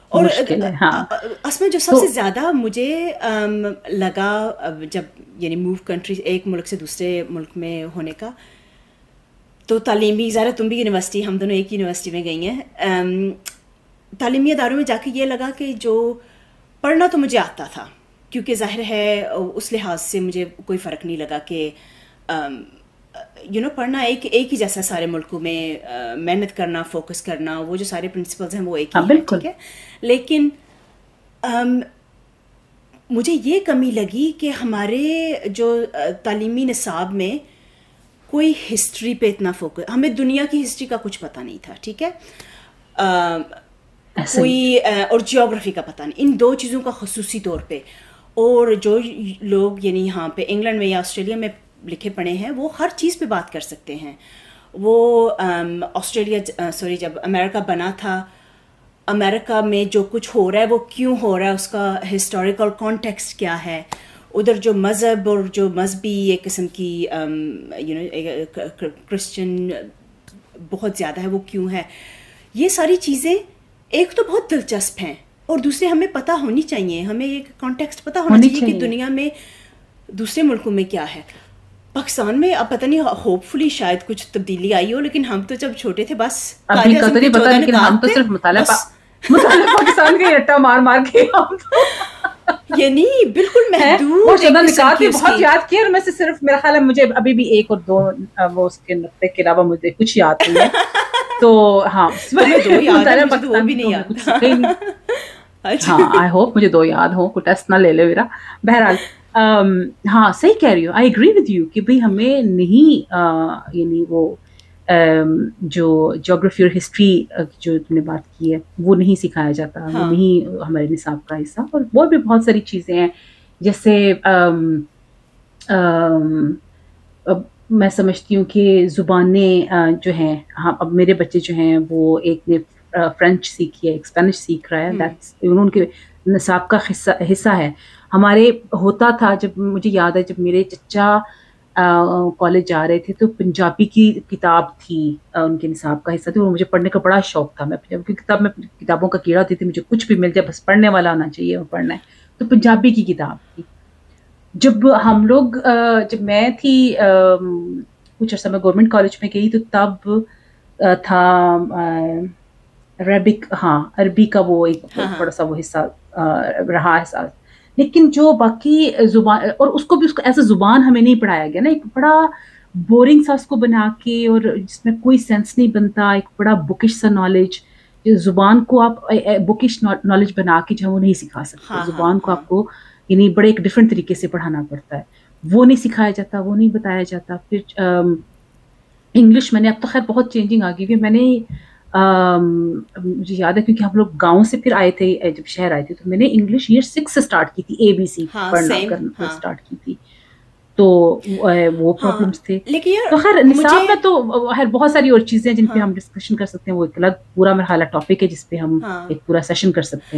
اور مشکل ہے. ہاں اس میں جو سب سے زیادہ مجھے لگا جب یعنی موو کنٹری ایک ملک سے دوسرے ملک میں ہونے کا، تو تعلیمی، ظاہر تم بھی یونیورسٹی، ہم دونوں ایک یونیورسٹی میں گئی ہیں، تعلیمی اداروں میں جا کے یہ لگا کہ جو پڑھنا تو مجھے آتا تھا، کیونکہ ظاہر ہے اس لحاظ سے مجھے کوئی فرق نہیں لگا کہ پڑھنا ایک ہی جیسا سارے ملکوں میں، محنت کرنا، فوکس کرنا، وہ جو سارے پرنسپلز ہیں وہ ایک ہی ہیں، ٹھیک ہے. لیکن مجھے یہ کمی لگی کہ ہمارے جو تعلیمی نصاب میں کوئی ہسٹری پہ اتنا فوکس، ہمیں دنیا کی ہسٹری کا کچھ پتہ نہیں تھا، ٹھیک ہے، کوئی اور جیوگرافی کا پتہ نہیں، ان دو چیزوں کا خصوصی طور پہ. اور جو لوگ یعنی یہاں پہ انگلینڈ میں یا آسٹریلیا میں لکھے پڑھے ہیں وہ ہر چیز پہ بات کر سکتے ہیں. وہ جب امریکہ بنا تھا، امریکہ میں جو کچھ ہو رہا ہے وہ کیوں ہو رہا ہے، اس کا ہسٹوریکل کانٹیکسٹ کیا ہے، ادھر جو مذہب اور جو مذہبی ایک قسم کی کرسچن بہت زیادہ ہے وہ کیوں ہے. یہ ساری چیزیں ایک تو بہت دلچسپ ہیں، اور دوسرے ہمیں پتہ ہونی چاہیے، ہمیں ایک کانٹیکسٹ پتہ ہونا چاہیے کہ دنیا میں دوسرے ملکوں میں کیا ہے. پاکستان میں اب پتہ نہیں، ہوپ فلی شاید کچھ تبدیلی آئی ہو، لیکن ہم تو جب چھوٹے تھے بس ابھی کا تو نہیں پتا، لیکن ہم تو صرف مطالعہ پاکستان کے رٹا مار مار کے ہم تو یعنی بالکل محدود اور زیادہ نکات بھی بہت یاد کیے، اور میں سے صرف میرا خیال ہے مجھے ابھی بھی ایک اور دو وہ اس کے نقطے کے علاوہ مجھے کچھ یاد نہیں ہے. تو ہاں وہ بھی نہیں یاد. ہاں آئی ہوپ مجھے دو یاد ہوں، کوئی ٹیسٹ نہ لے لے میرا. بہرحال ہاں صحیح کہہ رہی ہو، آئی ایگری ود یو کہ بھائی ہمیں نہیں یعنی وہ جو جیوگرافی اور ہسٹری جو تم نے بات کی ہے وہ نہیں سکھایا جاتا، وہ نہیں ہمارے نصاب کا حصہ. اور وہ بھی بہت ساری چیزیں ہیں، جیسے میں سمجھتی ہوں کہ زبانیں جو ہیں، ہاں اب میرے بچے جو ہیں وہ ایک نے فرینچ سیکھی ہے، ایک اسپینش سیکھ رہا ہے، دیٹس ان کے نصاب کا حصہ ہے. ہمارے ہوتا تھا، جب مجھے یاد ہے جب میرے چچا کالج جا رہے تھے تو پنجابی کی کتاب تھی ان کے نصاب کا حصہ تھی، اور مجھے پڑھنے کا بڑا شوق تھا. میں پنجابی کی کتاب میں کتابوں کا کیڑا ہوتی تھی، مجھے کچھ بھی مل جائے بس پڑھنے والا ہونا چاہیے، وہ پڑھنا ہے. تو پنجابی کی کتاب تھی. جب ہم لوگ جب میں تھی کچھ عرصہ میں گورنمنٹ کالج میں گئی، تو تب تھا عربک، ہاں عربی کا وہ ایک بڑا سا وہ حصہ رہا احساس. لیکن جو باقی زبان، اور اس کو بھی اس کو ایسا زبان ہمیں نہیں پڑھایا گیا نا، ایک بڑا بورنگ سا اس کو بنا کے، اور جس میں کوئی سینس نہیں بنتا، ایک بڑا بکش سا نالج. زبان کو آپ بکش نالج بنا کے جو وہ نہیں سکھا سکتے، زبان کو آپ کو یعنی بڑے ایک ڈفرینٹ طریقے سے پڑھانا پڑتا ہے، وہ نہیں سکھایا جاتا، وہ نہیں بتایا جاتا. پھر انگلش میں نے، اب تو خیر بہت چینجنگ آ گئی ہے، میں نے مجھے یاد ہے کیونکہ ہم لوگ گاؤں سے پھر آئے تھے، جب شہر آئے تھے تو میں نے انگلش ایئر 6 سے اسٹارٹ کی تھی، ABC پڑھنا کرنا اسٹارٹ کی تھی. تو وہ پرابلمس تھے. تو خیر نصاب میں تو خیر بہت ساری اور چیزیں جن پہ ہم ڈسکشن کر سکتے ہیں، وہ ایک الگ پورا میرا خیال ہے ٹاپک ہے جس پہ ہم ایک پورا سیشن کر سکتے ہیں.